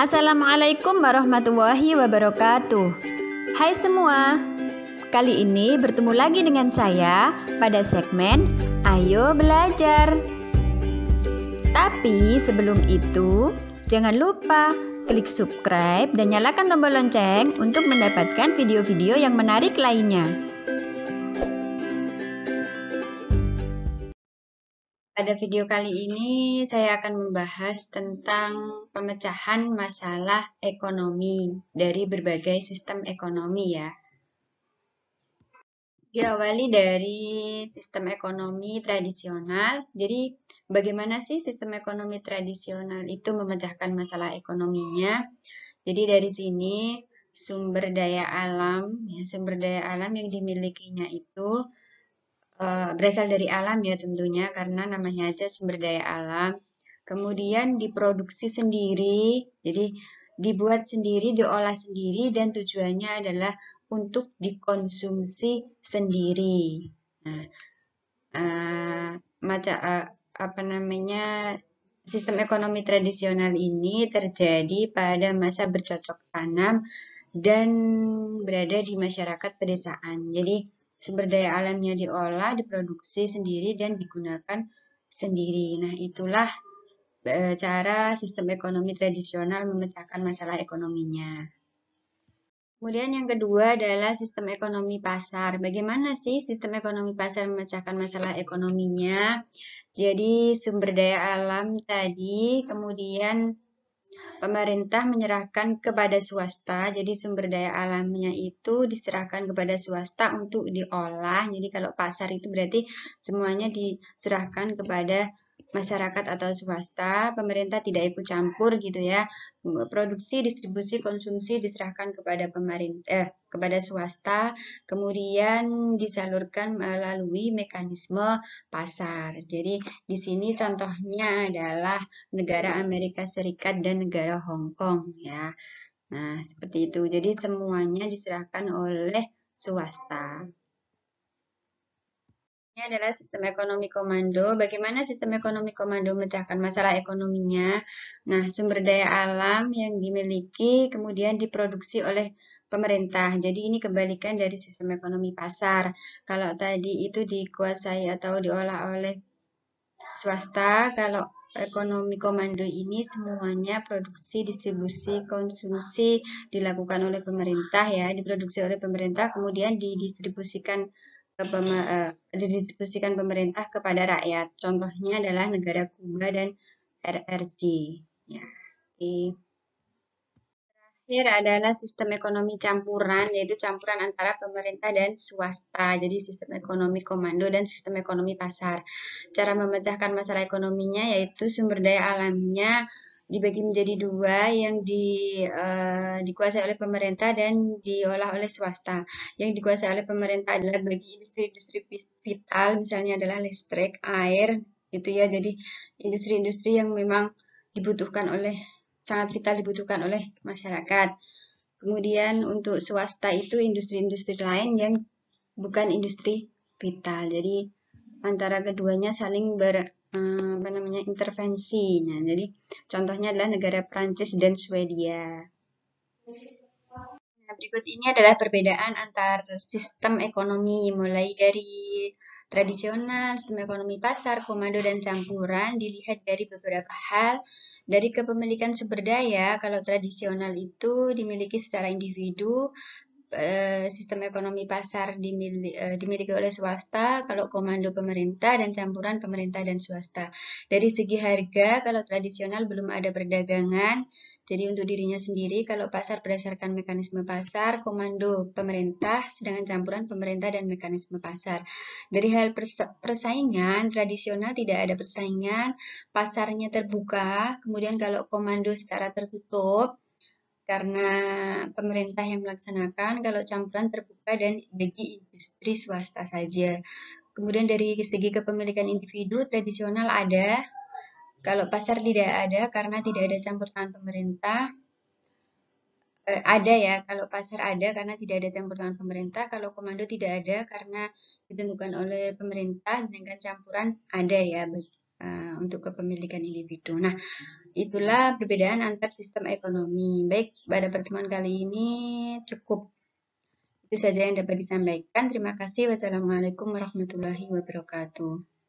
Assalamualaikum warahmatullahi wabarakatuh. Hai semua, kali ini bertemu lagi dengan saya pada segmen Ayo Belajar. Tapi sebelum itu, jangan lupa klik subscribe dan nyalakan tombol lonceng untuk mendapatkan video-video yang menarik lainnya. Pada video kali ini saya akan membahas tentang pemecahan masalah ekonomi dari berbagai sistem ekonomi ya. Diawali dari sistem ekonomi tradisional. Jadi bagaimana sih sistem ekonomi tradisional itu memecahkan masalah ekonominya? Jadi dari sini sumber daya alam yang dimilikinya itu berasal dari alam ya tentunya, karena namanya aja sumber daya alam. Kemudian diproduksi sendiri, jadi dibuat sendiri, diolah sendiri, dan tujuannya adalah untuk dikonsumsi sendiri. Nah, sistem ekonomi tradisional ini terjadi pada masa bercocok tanam dan berada di masyarakat pedesaan. Jadi sumber daya alamnya diolah, diproduksi sendiri, dan digunakan sendiri. Nah, itulah cara sistem ekonomi tradisional memecahkan masalah ekonominya. Kemudian yang kedua adalah sistem ekonomi pasar. Bagaimana sih sistem ekonomi pasar memecahkan masalah ekonominya? Jadi sumber daya alam tadi, kemudian pemerintah menyerahkan kepada swasta, jadi sumber daya alamnya itu diserahkan kepada swasta untuk diolah. Jadi kalau pasar itu berarti semuanya diserahkan kepada masyarakat atau swasta, pemerintah tidak ikut campur gitu ya. Produksi, distribusi, konsumsi diserahkan kepada kepada swasta, kemudian disalurkan melalui mekanisme pasar. Jadi di sini contohnya adalah negara Amerika Serikat dan negara Hong Kong ya. Nah, seperti itu. Jadi semuanya diserahkan oleh swasta. Ini adalah sistem ekonomi komando. Bagaimana sistem ekonomi komando memecahkan masalah ekonominya? Nah, sumber daya alam yang dimiliki kemudian diproduksi oleh pemerintah. Jadi ini kebalikan dari sistem ekonomi pasar. Kalau tadi itu dikuasai atau diolah oleh swasta, kalau ekonomi komando ini semuanya produksi, distribusi, konsumsi dilakukan oleh pemerintah ya, diproduksi oleh pemerintah, kemudian didistribusikan pemerintah kepada rakyat. Contohnya adalah negara Kuba dan RRC. Ya. Terakhir adalah sistem ekonomi campuran, yaitu campuran antara pemerintah dan swasta. Jadi sistem ekonomi komando dan sistem ekonomi pasar. Cara memecahkan masalah ekonominya yaitu sumber daya alamnya dibagi menjadi dua, yang dikuasai oleh pemerintah dan diolah oleh swasta. Yang dikuasai oleh pemerintah adalah bagi industri-industri vital, misalnya adalah listrik, air, gitu ya. Jadi industri-industri yang memang sangat vital dibutuhkan oleh masyarakat. Kemudian untuk swasta itu industri-industri lain yang bukan industri vital. Jadi antara keduanya saling intervensi. Nah, jadi contohnya adalah negara Prancis dan Swedia. Nah, berikut ini adalah perbedaan antar sistem ekonomi mulai dari tradisional, sistem ekonomi pasar, komando, dan campuran. Dilihat dari beberapa hal. Dari kepemilikan sumber daya, kalau tradisional itu dimiliki secara individu, sistem ekonomi pasar dimiliki oleh swasta, kalau komando pemerintah, dan campuran pemerintah dan swasta. Dari segi harga, kalau tradisional belum ada perdagangan, jadi untuk dirinya sendiri, kalau pasar berdasarkan mekanisme pasar, komando pemerintah, sedangkan campuran pemerintah dan mekanisme pasar. Dari hal persaingan, tradisional tidak ada persaingan, pasarnya terbuka, kemudian kalau komando secara tertutup, karena pemerintah yang melaksanakan, kalau campuran terbuka dan bagi industri swasta saja. Kemudian dari segi kepemilikan individu, tradisional ada, kalau pasar tidak ada karena tidak ada campur tangan pemerintah. Ada ya, kalau pasar ada karena tidak ada campur tangan pemerintah, kalau komando tidak ada karena ditentukan oleh pemerintah, sedangkan campuran ada ya. untuk kepemilikan individu. Nah, itulah perbedaan antar sistem ekonomi. Baik, pada pertemuan kali ini cukup itu saja yang dapat disampaikan. Terima kasih. Wassalamualaikum warahmatullahi wabarakatuh.